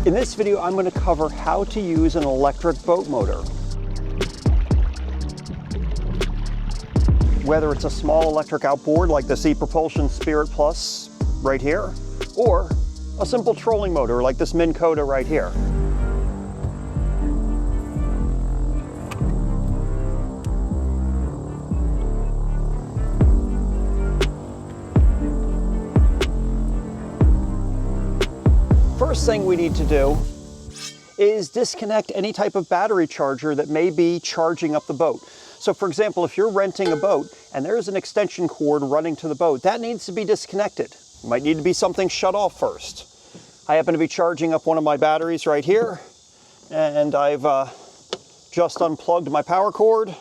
In this video, I'm going to cover how to use an electric boat motor. Whether it's a small electric outboard like this ePropulsion Spirit Plus right here, or a simple trolling motor like this Minn Kota right here. First thing we need to do is disconnect any type of battery charger that may be charging up the boat. So for example, if you're renting a boat and there's an extension cord running to the boat, that needs to be disconnected. Might need to be something shut off first. I happen to be charging up one of my batteries right here, and I've just unplugged my power cord,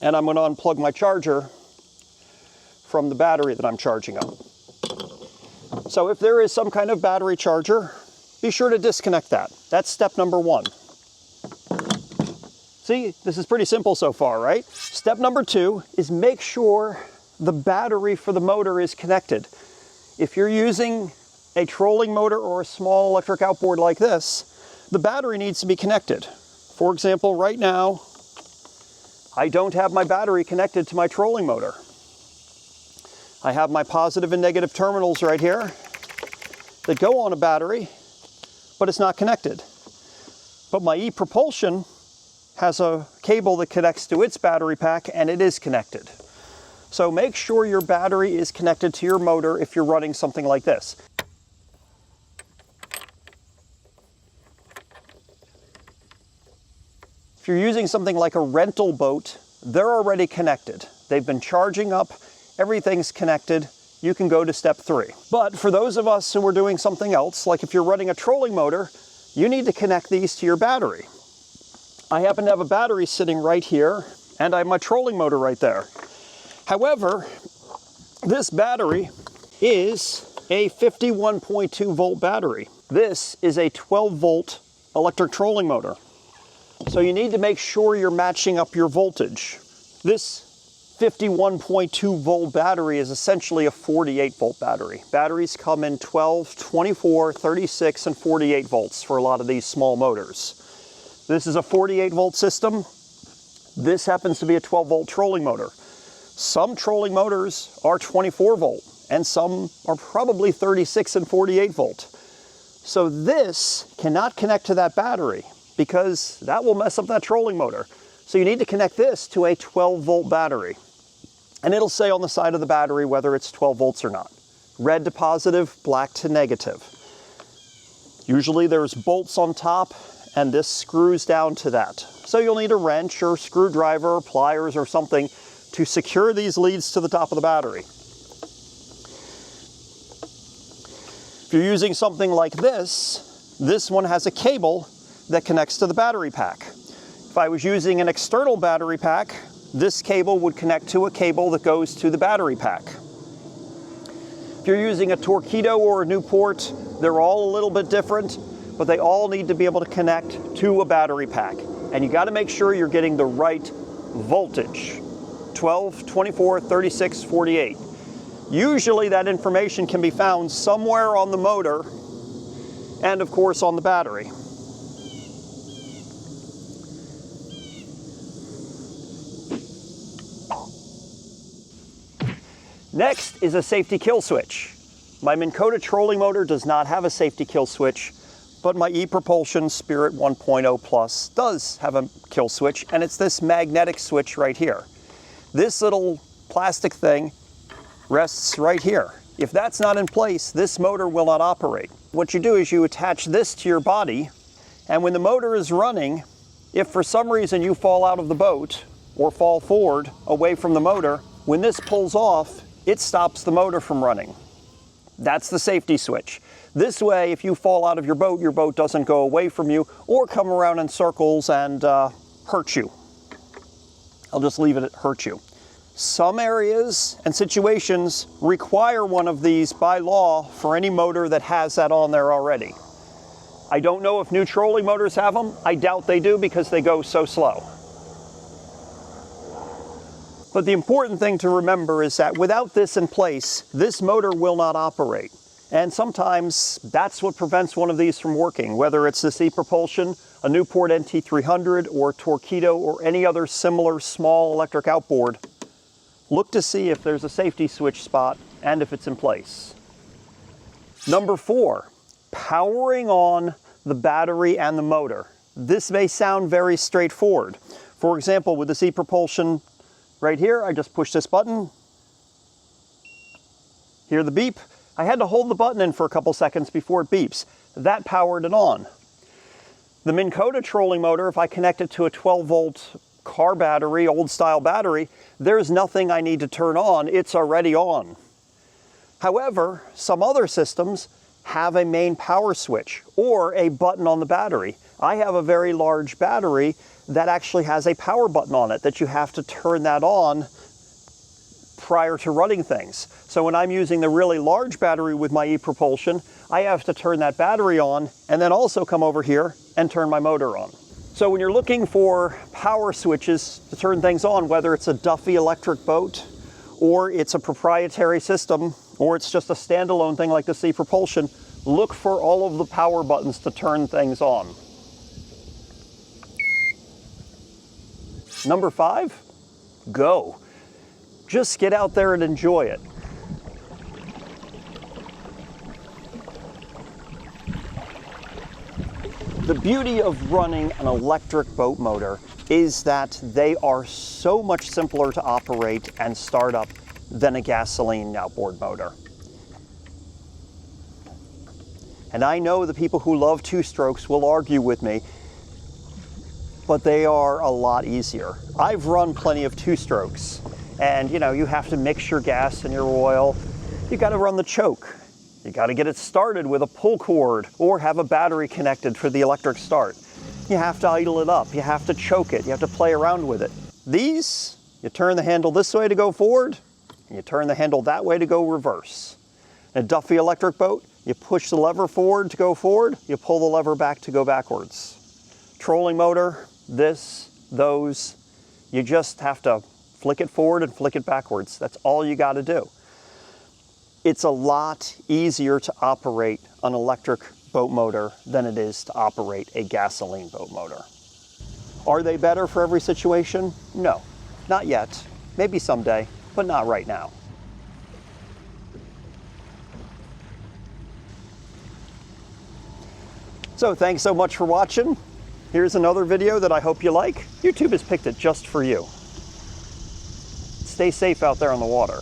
and I'm going to unplug my charger from the battery that I'm charging up. So if there is some kind of battery charger, be sure to disconnect that. That's step number one. See, this is pretty simple so far, right? Step number two is make sure the battery for the motor is connected. If you're using a trolling motor or a small electric outboard like this, the battery needs to be connected. For example, right now, I don't have my battery connected to my trolling motor. I have my positive and negative terminals right here that go on a battery, but it's not connected. But my ePropulsion has a cable that connects to its battery pack, and it is connected. So make sure your battery is connected to your motor if you're running something like this. If you're using something like a rental boat, they're already connected. They've been charging up, everything's connected. You can go to step three. But for those of us who are doing something else, like if you're running a trolling motor, you need to connect these to your battery. I happen to have a battery sitting right here, and I have my trolling motor right there. However, this battery is a 51.2 volt battery. This is a 12 volt electric trolling motor. So you need to make sure you're matching up your voltage. This 51.2 volt battery is essentially a 48 volt battery. Batteries come in 12, 24, 36, and 48 volts for a lot of these small motors. This is a 48 volt system. This happens to be a 12 volt trolling motor. Some trolling motors are 24 volt, and some are probably 36 and 48 volt. So this cannot connect to that battery because that will mess up that trolling motor. So you need to connect this to a 12 volt battery. And it'll say on the side of the battery whether it's 12 volts or not. Red to positive, black to negative. Usually there's bolts on top, and this screws down to that. So you'll need a wrench or screwdriver or pliers or something to secure these leads to the top of the battery. If you're using something like this, this one has a cable that connects to the battery pack. If I was using an external battery pack, this cable would connect to a cable that goes to the battery pack. If you're using a Torqeedo or a Newport, they're all a little bit different, but they all need to be able to connect to a battery pack. And you got to make sure you're getting the right voltage. 12, 24, 36, 48. Usually that information can be found somewhere on the motor and of course on the battery. Next is a safety kill switch. My Minn Kota trolling motor does not have a safety kill switch, but my ePropulsion Spirit 1.0 Plus does have a kill switch, and it's this magnetic switch right here. This little plastic thing rests right here. If that's not in place, this motor will not operate. What you do is you attach this to your body, and when the motor is running, if for some reason you fall out of the boat or fall forward away from the motor, when this pulls off, it stops the motor from running. That's the safety switch. This way, if you fall out of your boat doesn't go away from you or come around in circles and hurt you. I'll just leave it at hurt you. Some areas and situations require one of these by law for any motor that has that on there already. I don't know if new trolling motors have them. I doubt they do because they go so slow. But the important thing to remember is that without this in place, this motor will not operate. And sometimes that's what prevents one of these from working, whether it's this ePropulsion, a Newport NT300, or Torqeedo, or any other similar small electric outboard. Look to see if there's a safety switch spot and if it's in place. Number 4, powering on the battery and the motor. This may sound very straightforward. For example, with this ePropulsion right here, I just push this button. Hear the beep. I had to hold the button in for a couple seconds before it beeps. That powered it on. The Minn Kota trolling motor, if I connect it to a 12-volt car battery, old style battery, there's nothing I need to turn on. It's already on. However, some other systems have a main power switch or a button on the battery. I have a very large battery that actually has a power button on it that you have to turn that on prior to running things. So when I'm using the really large battery with my ePropulsion, I have to turn that battery on and then also come over here and turn my motor on. So when you're looking for power switches to turn things on, whether it's a Duffy electric boat or it's a proprietary system or it's just a standalone thing like this ePropulsion, look for all of the power buttons to turn things on. Number 5, go. Just get out there and enjoy it. The beauty of running an electric boat motor is that they are so much simpler to operate and start up than a gasoline outboard motor. And I know the people who love two-strokes will argue with me, but they are a lot easier. I've run plenty of two-strokes, and you know, you have to mix your gas and your oil. You got to run the choke. You got to get it started with a pull cord or have a battery connected for the electric start. You have to idle it up. You have to choke it. You have to play around with it. These, you turn the handle this way to go forward, and you turn the handle that way to go reverse. In a Duffy electric boat, you push the lever forward to go forward, you pull the lever back to go backwards. Trolling motor, this, those, you just have to flick it forward and flick it backwards. That's all you got to do. It's a lot easier to operate an electric boat motor than it is to operate a gasoline boat motor. Are they better for every situation? No, not yet. Maybe someday, but not right now. So thanks so much for watching. Here's another video that I hope you like. YouTube has picked it just for you. Stay safe out there on the water.